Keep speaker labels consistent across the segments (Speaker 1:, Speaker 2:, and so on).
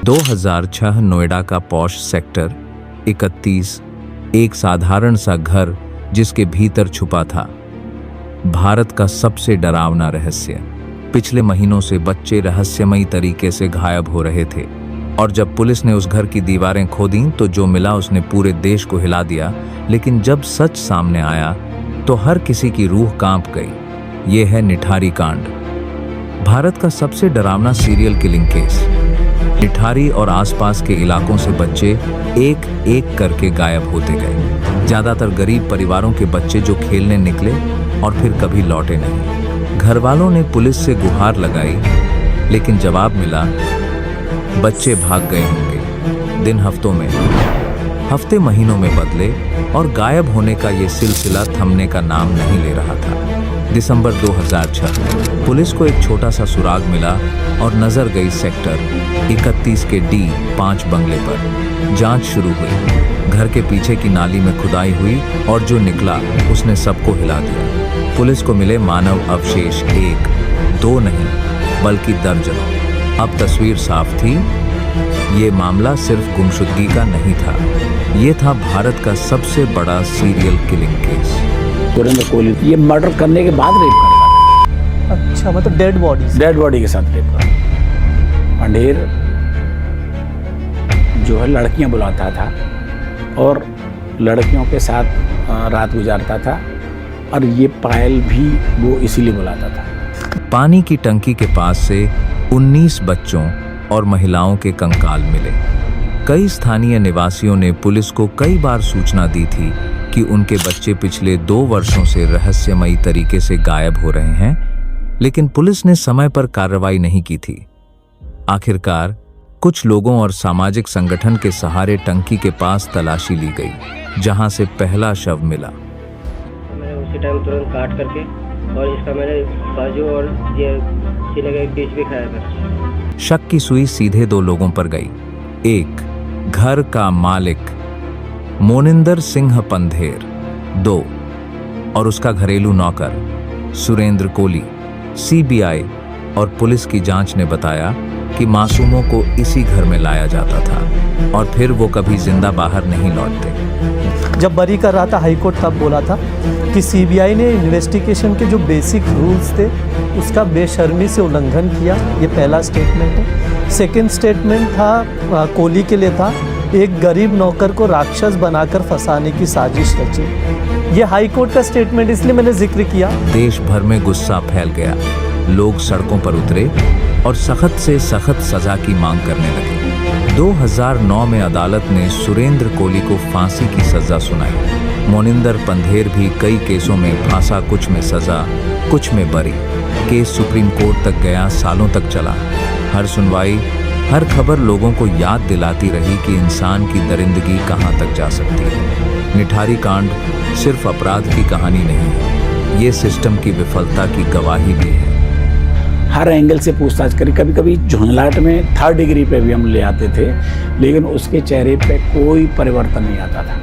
Speaker 1: 2006 नोएडा का posh sector 31, एक साधारण सा घर जिसके भीतर छुपा था भारत का सबसे डरावना रहस्य। पिछले महीनों से बच्चे रहस्यमयी तरीके से गायब हो रहे थे और जब पुलिस ने उस घर की दीवारें खोदीं तो जो मिला उसने पूरे देश को हिला दिया। लेकिन जब सच सामने आया तो हर किसी की रूह कांप गई। ये है निठारी कांड, भारत का सबसे डरावना सीरियल किलिंग केस। निठारी और आसपास के इलाकों से बच्चे एक एक करके गायब होते गए। ज्यादातर गरीब परिवारों के बच्चे जो खेलने निकले और फिर कभी लौटे नहीं। घर वालों ने पुलिस से गुहार लगाई, लेकिन जवाब मिला बच्चे भाग गए होंगे। दिन हफ्तों में, हफ्ते महीनों में बदले और गायब होने का ये सिलसिला थमने का नाम नहीं ले रहा था। दिसंबर 2006 पुलिस को एक छोटा सा सुराग मिला और नजर गई सेक्टर 31 के D5 बंगले पर। जांच शुरू हुई। घर के पीछे की नाली में खुदाई हुई और जो निकला उसने सबको हिला दिया। पुलिस को मिले मानव अवशेष 1, 2 नहीं बल्कि दर्जनों। अब तस्वीर साफ थी, ये मामला सिर्फ गुमशुदगी का नहीं था, ये था भारत का सबसे बड़ा serial killing case.
Speaker 2: Surendra Kohli ये मर्डर करने के बाद रेप करेगा।
Speaker 3: अच्छा, मतलब डेड बॉडी
Speaker 2: के साथ रेप करेगा। पंडेर जो है लड़कियां बुलाता था और लड़कियों के साथ रात गुजारता था, और ये पायल भी वो इसीलिए बुलाता था।
Speaker 1: पानी की टंकी के पास से 19 बच्चों और महिलाओं के कंकाल मिले। कई स्थानीय निवासियों ने पुलिस को कई बार सूचना दी थी कि उनके बच्चे पिछले 2 वर्षों से रहस्यमयी तरीके से गायब हो रहे हैं, लेकिन पुलिस ने समय पर कार्रवाई नहीं की थी। आखिरकार कुछ लोगों और सामाजिक संगठन के सहारे टंकी के पास तलाशी ली गई, जहां से पहला शव मिला।
Speaker 4: मैंने उसी टाइम तुरंत काट करके और इसका मैंने बाजू और ये सीने का एक पीस भी खाया था।
Speaker 1: शक की सुई सीधे 2 लोगों पर गई। एक, घर का मालिक मोनिंदर सिंह पंधेर। 2, और उसका घरेलू नौकर सुरेंद्र कोहली। CBI और पुलिस की जांच ने बताया कि मासूमों को इसी घर में लाया जाता था और फिर वो कभी जिंदा बाहर नहीं लौटते।
Speaker 3: जब बरी कर रहा था हाईकोर्ट तब बोला था कि CBI ने इन्वेस्टिगेशन के जो बेसिक रूल्स थे उसका बेशर्मी से उल्लंघन किया। ये पहला स्टेटमेंट है। सेकंड स्टेटमेंट था कोहली के लिए था, एक गरीब नौकर को राक्षस बनाकर फंसाने की साजिश रची। ये हाईकोर्ट का स्टेटमेंट इसलिए मैंने जिक्र किया।
Speaker 1: देश भर में गुस्सा फैल गया। लोग सड़कों पर उतरे और सख्त से सख्त सजा की मांग करने लगे। 2009 में अदालत ने सुरेंद्र कोहली को फांसी की सजा सुनाई। मोनिंदर पंधेर भी कई केसों में फांसा, कुछ में सजा, कुछ में बरी। केस सुप्रीम कोर्ट तक गया, सालों तक चला। हर सुनवाई, हर खबर लोगों को याद दिलाती रही कि इंसान की दरिंदगी कहां तक जा सकती है। निठारी कांड सिर्फ अपराध की कहानी नहीं है, ये सिस्टम की विफलता की गवाही भी है।
Speaker 2: हर एंगल से पूछताछ करी। कभी कभी झुंझलाहट में 3rd डिग्री पे भी हम ले आते थे, लेकिन उसके चेहरे पे कोई परिवर्तन नहीं आता था।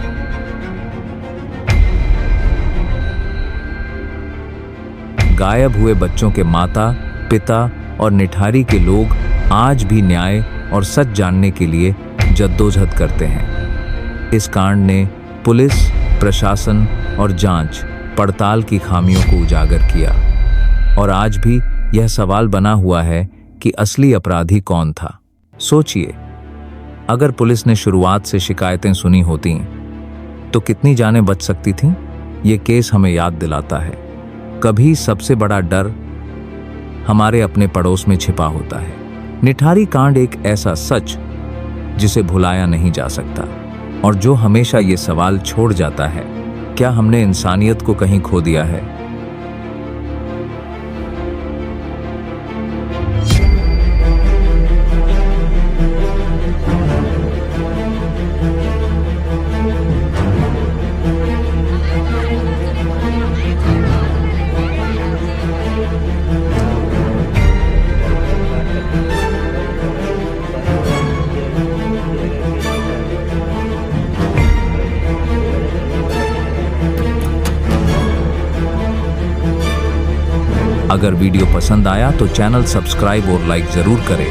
Speaker 1: गायब हुए बच्चों के माता, पिता और निठारी के लोग आज भी न्याय और सच जानने के लिए जद्दोजहद करते हैं। इस कांड ने पुलिस, प्रशासन और जांच पड़ताल की खामियों को उजागर किया और आज भी यह सवाल बना हुआ है कि असली अपराधी कौन था। सोचिए, अगर पुलिस ने शुरुआत से शिकायतें सुनी होती तो कितनी जानें बच सकती थीं? ये केस हमें याद दिलाता है, कभी सबसे बड़ा डर हमारे अपने पड़ोस में छिपा होता है। निठारी कांड एक ऐसा सच जिसे भुलाया नहीं जा सकता और जो हमेशा ये सवाल छोड़ जाता है, क्या हमने इंसानियत को कहीं खो दिया है? अगर वीडियो पसंद आया तो चैनल सब्सक्राइब और लाइक जरूर करें।